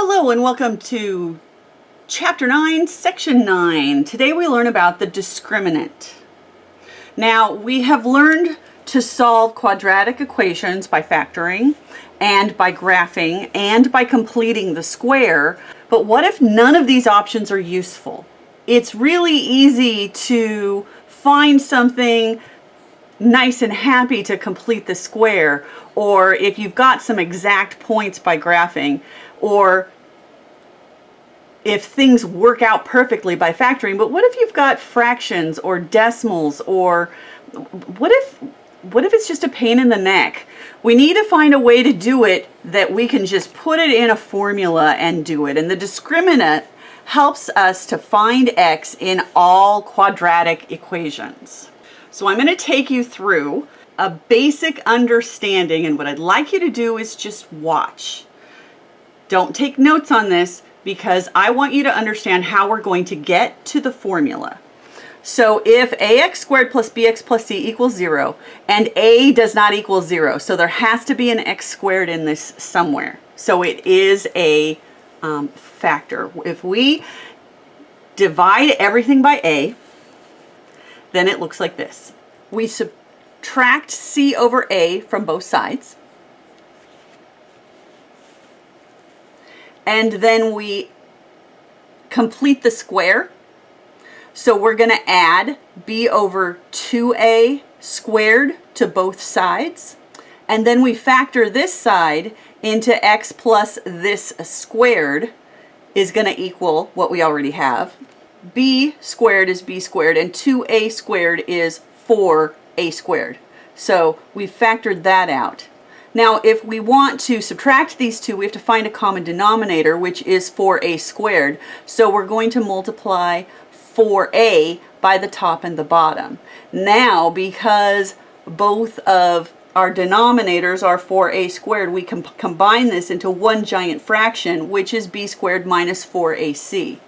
Hello and welcome to Chapter 9, Section 9. Today we learn about the discriminant. Now we have learned to solve quadratic equations by factoring and by graphing and by completing the square, but what if none of these options are useful? It's really easy to find something nice and happy to complete the square, or if you've got some exact points by graphing, or if things work out perfectly by factoring. But what if you've got fractions or decimals, or what if it's just a pain in the neck? We need to find a way to do it that we can just put it in a formula and do it. And the discriminant helps us to find x in all quadratic equations. So I'm going to take you through a basic understanding, and what I'd like you to do is just watch. Don't take notes on this because I want you to understand how we're going to get to the formula. So if ax squared plus bx plus c equals 0, and a does not equal 0, so there has to be an x squared in this somewhere. So it is a factor. If we divide everything by a, then it looks like this. We subtract c over a from both sides. And then we complete the square. So we're going to add b over 2a squared to both sides. And then we factor this side into x plus this squared is going to equal what we already have. B squared is b squared, and 2a squared is 4a squared. So we've factored that out. Now, if we want to subtract these two, we have to find a common denominator, which is 4a squared. So we're going to multiply 4a by the top and the bottom. Now, because both of our denominators are 4a squared, we can combine this into one giant fraction, which is b squared minus 4ac.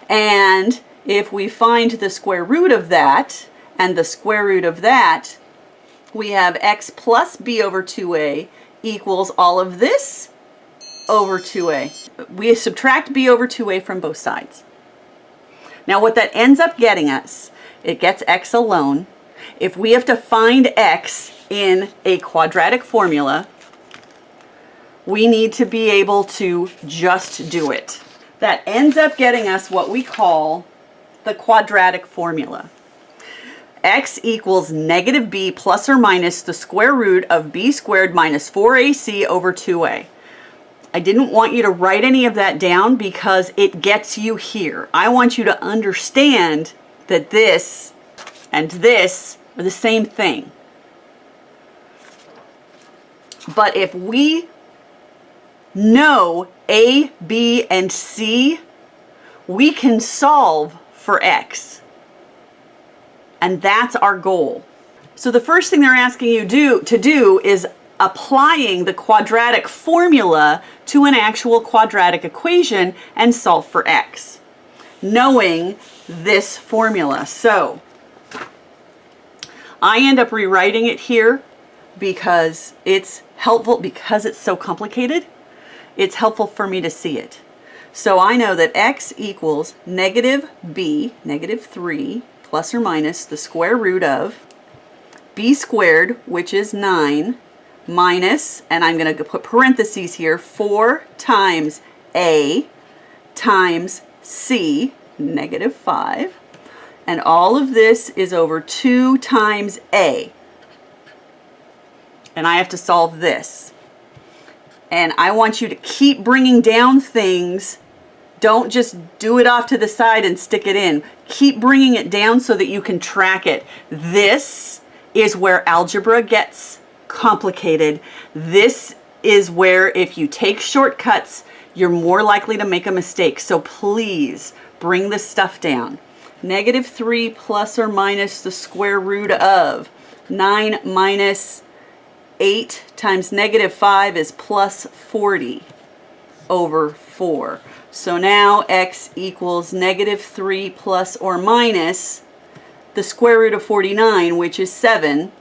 And if we find the square root of that and the square root of that, we have x plus b over 2a equals all of this over 2a. We subtract b over 2a from both sides. Now what that ends up getting us, it gets x alone. If we have to find x in a quadratic formula, we need to be able to just do it. That ends up getting us what we call the quadratic formula. X equals negative b plus or minus the square root of b squared minus 4ac over 2a. I didn't want you to write any of that down because it gets you here. I want you to understand that this and this are the same thing. But if we know a, b, and c, we can solve for x. And that's our goal. So the first thing they're asking you to do is applying the quadratic formula to an actual quadratic equation and solve for x, knowing this formula. So I end up rewriting it here because it's helpful, because it's so complicated. It's helpful for me to see it. So I know that x equals negative b, negative 3, plus or minus the square root of b squared, which is 9, minus, and I'm going to put parentheses here, 4 times a times c, negative 5. And all of this is over 2 times a. And I have to solve this. And I want you to keep bringing down things. Don't just do it off to the side and stick it in. Keep bringing it down so that you can track it. This is where algebra gets complicated. This is where if you take shortcuts, you're more likely to make a mistake. So please bring this stuff down. Negative 3 plus or minus the square root of 9 minus 8 times negative 5 is plus 40 over 4. So now x equals negative 3 plus or minus the square root of 49, which is 7,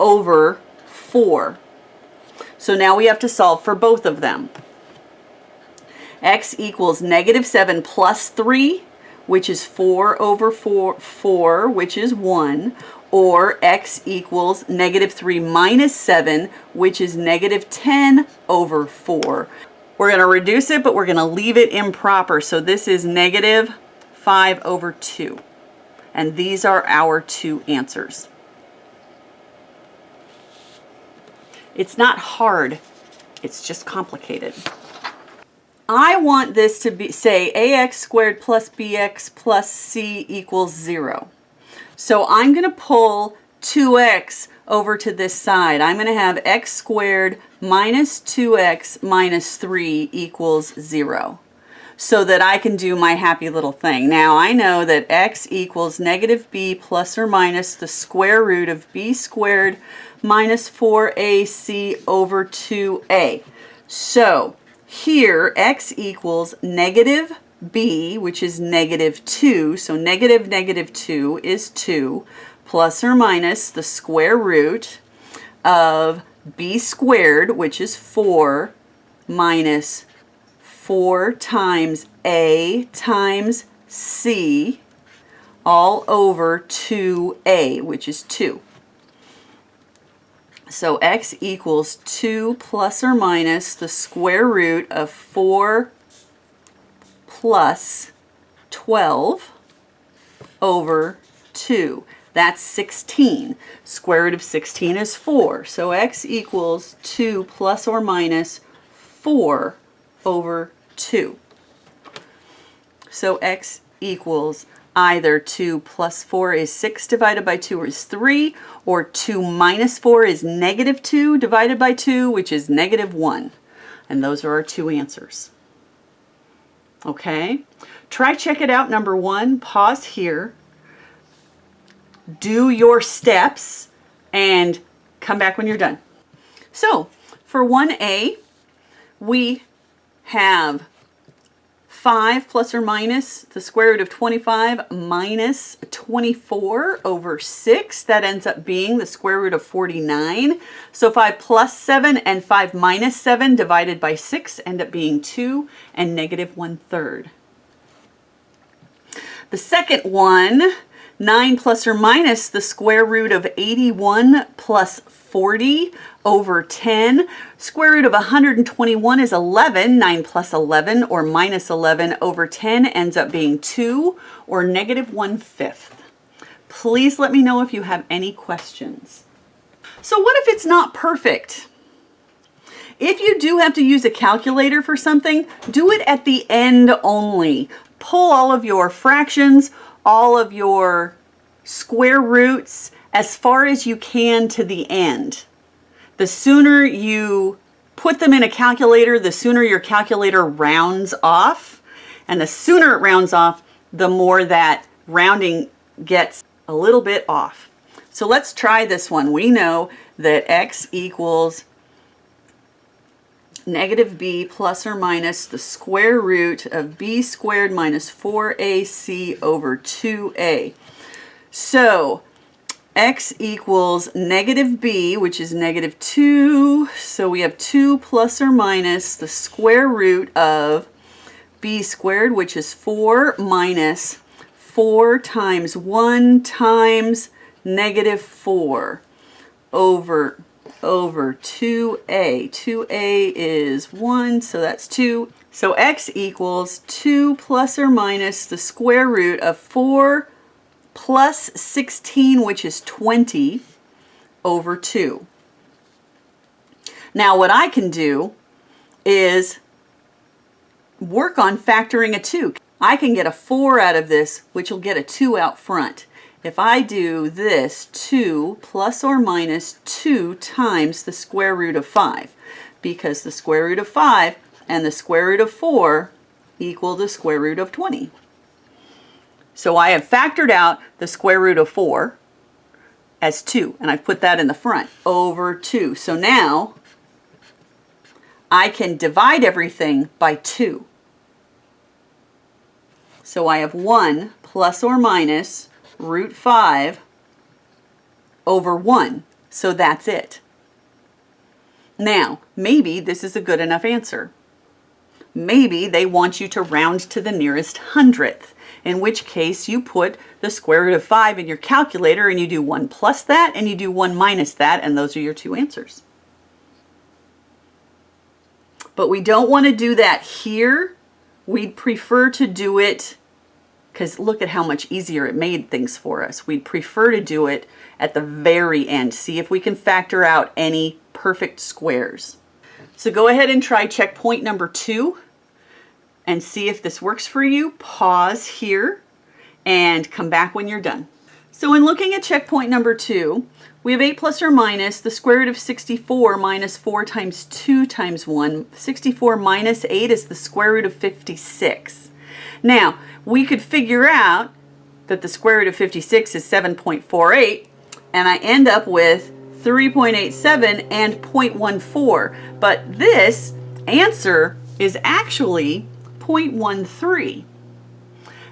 over 4. So now we have to solve for both of them. X equals -7 plus 3, which is 4 over 4, which is 1, or X equals -3 minus 7, which is -10 over 4. We're going to reduce it, but we're going to leave it improper. So this is -5 over 2. And these are our two answers. It's not hard, it's just complicated. I want this to be, say, ax squared plus bx plus c equals 0. So I'm going to pull 2x over to this side. I'm going to have x squared minus 2x minus 3 equals 0. So that I can do my happy little thing. Now I know that x equals -b plus or minus the square root of b squared minus 4ac over 2a. So here x equals -b, which is -2, so -2 is 2, plus or minus the square root of b squared, which is 4, minus 4 times a times c, all over 2a, which is 2. So x equals 2 plus or minus the square root of 4 plus 12 over 2. That's 16. Square root of 16 is 4. So x equals 2 plus or minus 4 over 2. So x equals either 2 plus 4 is 6 divided by 2 is 3, or 2 minus 4 is -2 divided by 2, which is -1. And those are our two answers. Okay? Try check it out, number 1. Pause here. Do your steps and come back when you're done. So, for 1a, we have 5 plus or minus the square root of 25 minus 24 over 6. That ends up being the square root of 49. So 5 plus 7 and 5 minus 7 divided by 6 end up being 2 and -1/3. The second one, 9 plus or minus the square root of 81 plus 40 over 10. Square root of 121 is 11. 9 plus 11 or minus 11 over 10 ends up being 2 or -1/5. Please let me know if you have any questions. So what if it's not perfect? If you do have to use a calculator for something, do it at the end only. Pull all of your fractions, all of your square roots as far as you can to the end. The sooner you put them in a calculator, the sooner your calculator rounds off. And the sooner it rounds off, the more that rounding gets a little bit off. So let's try this one. We know that x equals -b plus or minus the square root of b squared minus 4ac over 2a. So x equals -b, which is -2. So we have 2 plus or minus the square root of b squared, which is 4, minus 4 times 1 times -4 over 2a. 2a is 1, so that's 2. So x equals 2 plus or minus the square root of 4 plus 16, which is 20, over 2. Now what I can do is work on factoring a 2. I can get a 4 out of this, which will get a 2 out front. If I do this, 2 plus or minus 2 times the square root of 5, because the square root of 5 and the square root of 4 equal the square root of 20. So I have factored out the square root of 4 as 2, and I've put that in the front, over 2. So now I can divide everything by 2. So I have 1 plus or minus root 5 over 1. So that's it. Now, maybe this is a good enough answer. maybe they want you to round to the nearest hundredth, in which case you put the square root of 5 in your calculator and you do 1 plus that and you do 1 minus that, and those are your two answers. But we don't want to do that here. We'd prefer to do it, because look at how much easier it made things for us. We'd prefer to do it at the very end. See if we can factor out any perfect squares. So go ahead and try checkpoint number 2 and see if this works for you. Pause here and come back when you're done. So in looking at checkpoint number 2, we have 8 plus or minus the square root of 64 minus 4 times 2 times 1. 64 minus 8 is the square root of 56. Now, we could figure out that the square root of 56 is 7.48, and I end up with 3.87 and 0.14. But this answer is actually 0.13.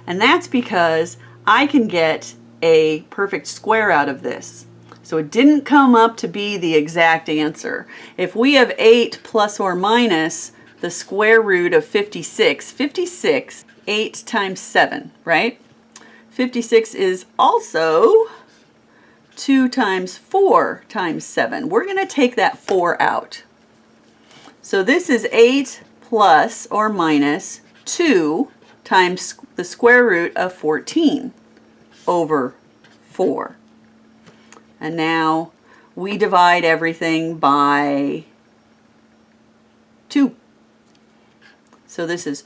And that's because I can get a perfect square out of this. So it didn't come up to be the exact answer. If we have 8 plus or minus the square root of 56, 56, 8 times 7, right? 56 is also 2 times 4 times 7. We're going to take that 4 out. So this is 8 plus or minus 2 times the square root of 14 over 4. And now we divide everything by 2. So this is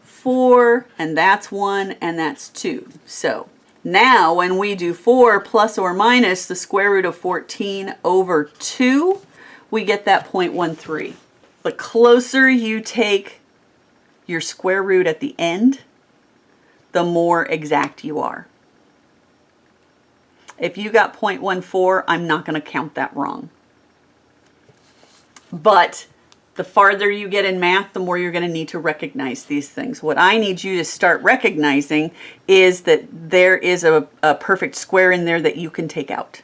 4, and that's 1, and that's 2. So now when we do 4 plus or minus the square root of 14 over 2, we get that 0.13. The closer you take your square root at the end, the more exact you are. If you got 0.14, I'm not going to count that wrong. But the farther you get in math, the more you're going to need to recognize these things. What I need you to start recognizing is that there is a perfect square in there that you can take out.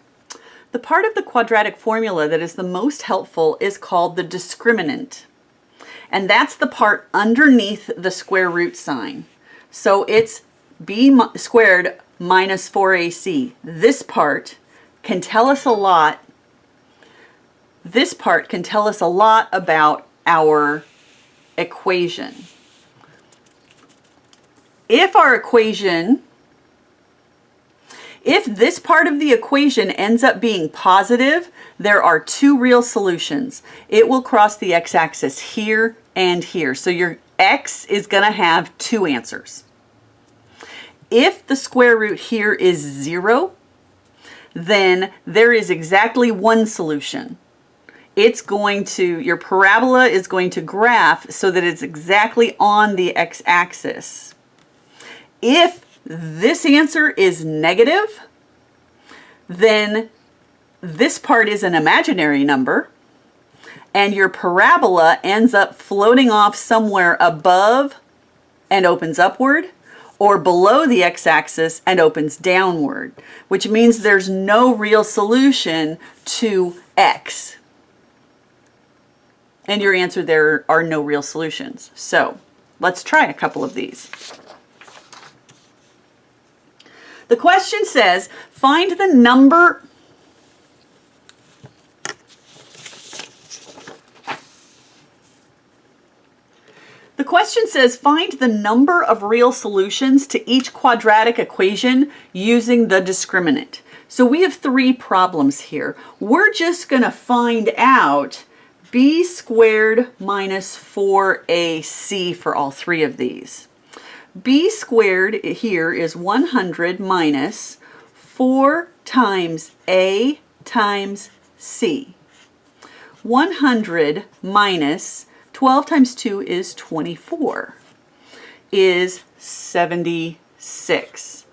The part of the quadratic formula that is the most helpful is called the discriminant. And that's the part underneath the square root sign. So it's b squared minus 4ac. This part can tell us a lot. This part can tell us a lot about our equation. If this part of the equation ends up being positive, there are two real solutions. It will cross the x-axis here and here. So your x is going to have two answers. If the square root here is 0, then there is exactly one solution. Your parabola is going to graph so that it's exactly on the x-axis. If this answer is negative, then this part is an imaginary number, and your parabola ends up floating off somewhere above and opens upward, or below the x-axis and opens downward, which means there's no real solution to x. And your answer, there are no real solutions. So let's try a couple of these. The question says, find the number of real solutions to each quadratic equation using the discriminant. So we have 3 problems here. We're just going to find out b squared minus 4ac for all 3 of these. B squared here is 100 minus 4 times a times c. 100 minus 12 times 2 is 24, is 76.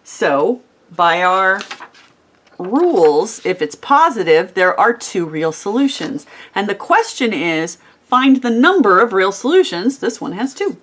So by our rules, if it's positive, there are 2 real solutions. And the question is, find the number of real solutions. This one has 2.